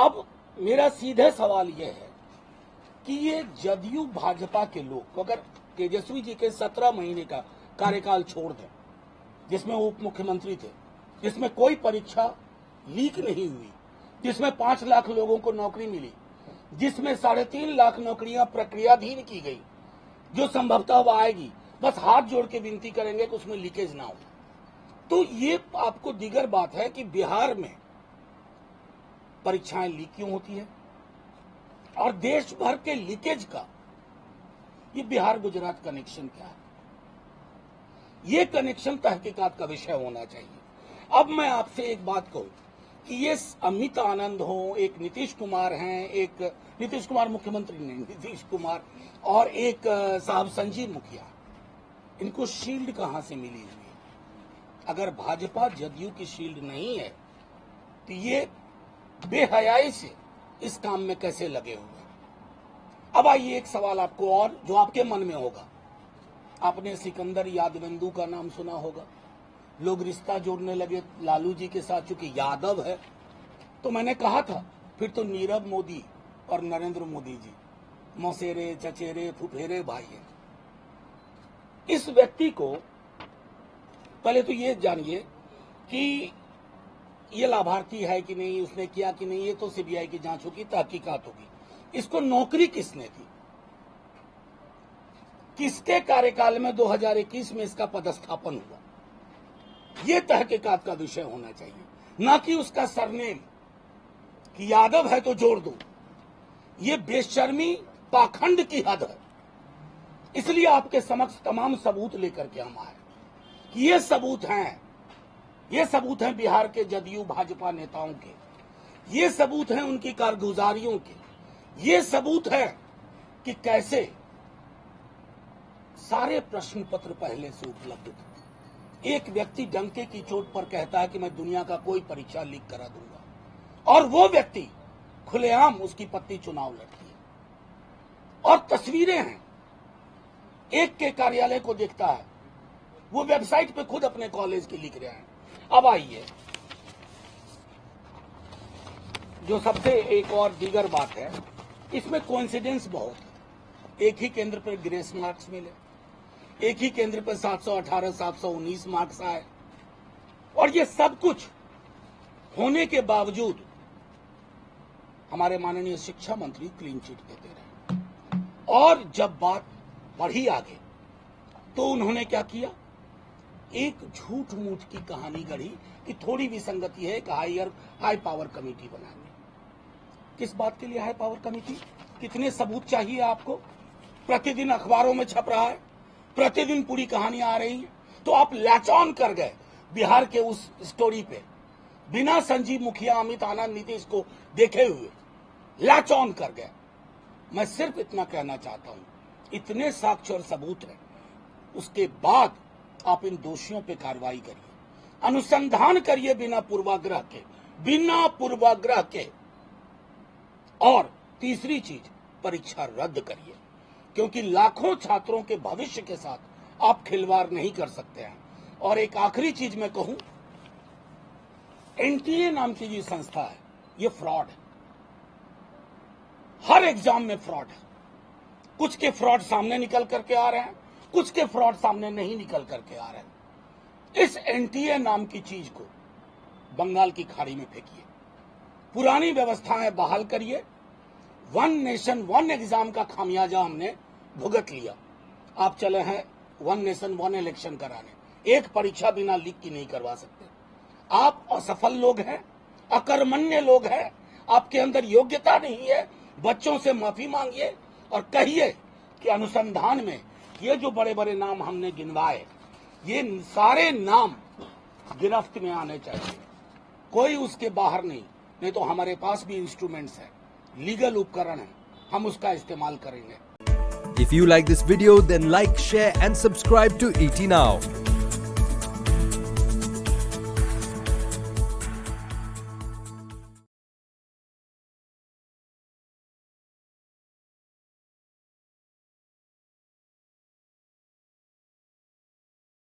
अब मेरा सीधे सवाल यह है कि ये जदयू भाजपा के लोग अगर तेजस्वी जी के 17 महीने का कार्यकाल छोड़ दें, जिसमें वो उप मुख्यमंत्री थे, जिसमें कोई परीक्षा लीक नहीं हुई, जिसमें 5 लाख लोगों को नौकरी मिली, जिसमें 3.5 लाख नौकरियां प्रक्रियाधीन की गई, जो संभवतः अब आएगी, बस हाथ जोड़ के विनती करेंगे कि उसमें लीकेज ना हो। तो ये आपको दीगर बात है कि बिहार में परीक्षाएं लीक क्यों होती है और देश भर के लीकेज का ये बिहार गुजरात कनेक्शन क्या है? ये कनेक्शन तहकीकात का विषय होना चाहिए। अब मैं आपसे एक बात कहूं कि ये अमित आनंद हो, एक नीतीश कुमार हैं, एक नीतीश कुमार मुख्यमंत्री नहीं, नीतीश कुमार और एक साहब संजीव मुखिया, इनको शील्ड कहां से मिली हुई है? अगर भाजपा जदयू की शील्ड नहीं है तो ये बेहयाई से इस काम में कैसे लगे हुए? अब आइए एक सवाल आपको और जो आपके मन में होगा। आपने सिकंदर यादवेंदु का नाम सुना होगा। लोग रिश्ता जोड़ने लगे लालू जी के साथ, चूंकि यादव है। तो मैंने कहा था फिर तो नीरव मोदी और नरेंद्र मोदी जी मौसेरे चचेरे फुफेरे भाई हैं। इस व्यक्ति को पहले तो ये जानिए कि ये लाभार्थी है कि नहीं, उसने किया कि नहीं, ये तो सीबीआई की जांच होगी, तहकीकात होगी। इसको नौकरी किसने दी, किसके कार्यकाल में 2021 में इसका पदस्थापन हुआ, ये तहकीकात का विषय होना चाहिए, ना कि उसका सरनेम कि यादव है तो जोड़ दो। ये बेशर्मी पाखंड की हद है। इसलिए आपके समक्ष तमाम सबूत लेकर के हम आए कि ये सबूत हैं बिहार के जदयू भाजपा नेताओं के, ये सबूत हैं उनकी कारगुजारियों के, ये सबूत है कि कैसे सारे प्रश्न पत्र पहले से उपलब्ध थे। एक व्यक्ति डंके की चोट पर कहता है कि मैं दुनिया का कोई परीक्षा लीक करा दूंगा, और वो व्यक्ति खुलेआम उसकी पत्नी चुनाव लड़ती है और तस्वीरें हैं। एक के कार्यालय को देखता है, वो वेबसाइट पे खुद अपने कॉलेज की लिख रहे हैं। अब आइए जो सबसे एक और दीगर बात है, इसमें कोइंसिडेंस बहुत है। एक ही केंद्र पर ग्रेस मार्क्स मिले, एक ही केंद्र पर 718 719 मार्क्स आए, और ये सब कुछ होने के बावजूद हमारे माननीय शिक्षा मंत्री क्लीन चिट देते रहे। और जब बात बढ़ी आगे तो उन्होंने क्या किया, एक झूठ मूठ की कहानी गढ़ी कि थोड़ी विसंगति है, एक हाई पावर कमेटी बनाएंगे। किस बात के लिए हाई पावर कमेटी? कितने सबूत चाहिए आपको? प्रतिदिन अखबारों में छप रहा है, प्रतिदिन पूरी कहानियां आ रही हैं। तो आप लैच ऑन कर गए बिहार के उस स्टोरी पे, बिना संजीव मुखिया, अमित आनंद, नीतीश को देखे हुए लैच ऑन कर गए। मैं सिर्फ इतना कहना चाहता हूं, इतने साक्ष्य और सबूत हैं, उसके बाद आप इन दोषियों पे कार्रवाई करिए, अनुसंधान करिए बिना पूर्वाग्रह के। और तीसरी चीज, परीक्षा रद्द करिए, क्योंकि लाखों छात्रों के भविष्य के साथ आप खिलवाड़ नहीं कर सकते हैं। और एक आखिरी चीज मैं कहूं, एनटीए नाम की जो संस्था है, ये फ्रॉड है। हर एग्जाम में फ्रॉड है। कुछ के फ्रॉड सामने निकल करके आ रहे हैं, कुछ के फ्रॉड सामने नहीं निकल करके आ रहे हैं। इस एनटीए नाम की चीज को बंगाल की खाड़ी में फेंकिए, पुरानी व्यवस्थाएं बहाल करिए। 1 नेशन 1 एग्जाम का खामियाजा हमने भुगत लिया। आप चले हैं 1 नेशन 1 इलेक्शन कराने, एक परीक्षा बिना लीक की नहीं करवा सकते। आप असफल लोग हैं, अकर्मण्य लोग हैं, आपके अंदर योग्यता नहीं है। बच्चों से माफी मांगिए और कहिए कि अनुसंधान में ये जो बड़े बड़े नाम हमने गिनवाए, ये सारे नाम गिरफ्त में आने चाहिए, कोई उसके बाहर नहीं तो हमारे पास भी इंस्ट्रूमेंट्स हैं, लीगल उपकरण है, हम उसका इस्तेमाल करेंगे। If you like this video, then like, share and subscribe to ET Now.